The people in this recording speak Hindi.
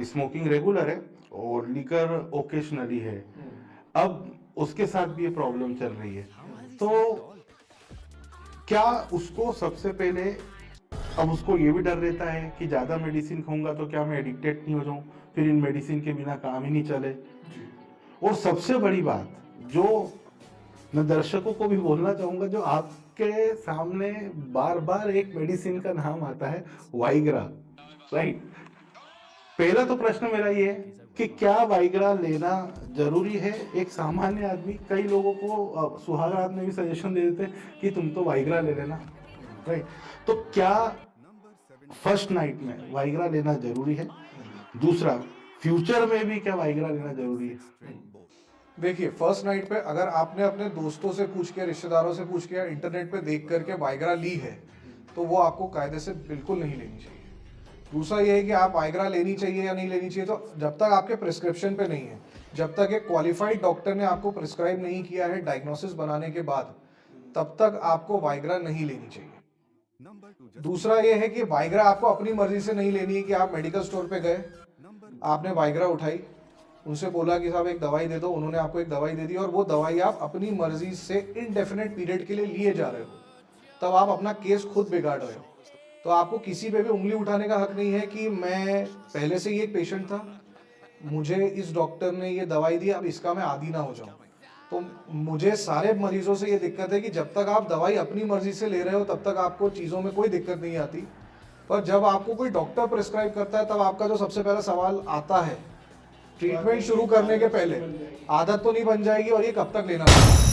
स्मोकिंग रेगुलर है और लीकर ओकेशनली है। अब उसके साथ भी ये प्रॉब्लम चल रही है, तो क्या उसको सबसे पहले, अब उसको ये भी डर रहता है कि ज़्यादा मेडिसिन खाऊंगा तो क्या मैं एडिक्टेड नहीं हो जाऊं, फिर इन मेडिसिन के बिना काम ही नहीं चले। और सबसे बड़ी बात जो मैं दर्शकों को भी बोलना चाहूंगा, जो आपके सामने बार बार एक मेडिसिन का नाम आता है, वाइग्रा, राइट। पहला तो प्रश्न मेरा ये है कि क्या वाइग्रा लेना जरूरी है? एक सामान्य आदमी, कई लोगों को सुहागरात में भी सजेशन दे देते हैं कि तुम तो वाइग्रा ले लेना, राइट। तो क्या फर्स्ट नाइट में वाइग्रा लेना जरूरी है? दूसरा, फ्यूचर में भी क्या वाइग्रा लेना जरूरी है? देखिए, फर्स्ट नाइट पे अगर आपने अपने दोस्तों से पूछ के, रिश्तेदारों से पूछ के या इंटरनेट पे देख करके वाइग्रा ली है, तो वो आपको कायदे से बिल्कुल नहीं लेनी चाहिए। दूसरा ये है कि आप वाइग्रा लेनी चाहिए या नहीं लेनी चाहिए, तो जब तक आपके प्रिस्क्रिप्शन पे नहीं है, जब तक एक क्वालिफाइड डॉक्टर ने आपको प्रिस्क्राइब नहीं किया है डायग्नोसिस बनाने के बाद, तब तक आपको वाइग्रा नहीं लेनी चाहिए। दूसरा ये है कि वाइग्रा आपको अपनी मर्जी से नहीं लेनी है कि आप मेडिकल स्टोर पे गए, आपने वाइग्रा उठाई, उनसे बोला कि साहब एक दवाई दे दो, उन्होंने आपको एक दवाई दे दी और वो दवाई आप अपनी मर्जी से इनडेफिनेट पीरियड के लिए लिए जा रहे हो, तब आप अपना केस खुद बिगाड़ रहे हो। तो आपको किसी पे भी उंगली उठाने का हक नहीं है कि मैं पहले से ही एक पेशेंट था, मुझे इस डॉक्टर ने ये दवाई दी, अब इसका मैं आदी ना हो जाऊं। तो मुझे सारे मरीजों से ये दिक्कत है कि जब तक आप दवाई अपनी मर्जी से ले रहे हो तब तक आपको चीज़ों में कोई दिक्कत नहीं आती, पर जब आपको कोई डॉक्टर प्रिस्क्राइब करता है तब आपका जो सबसे पहला सवाल आता है ट्रीटमेंट शुरू करने के पहले, आदत तो नहीं बन जाएगी और ये कब तक लेना पड़ेगा।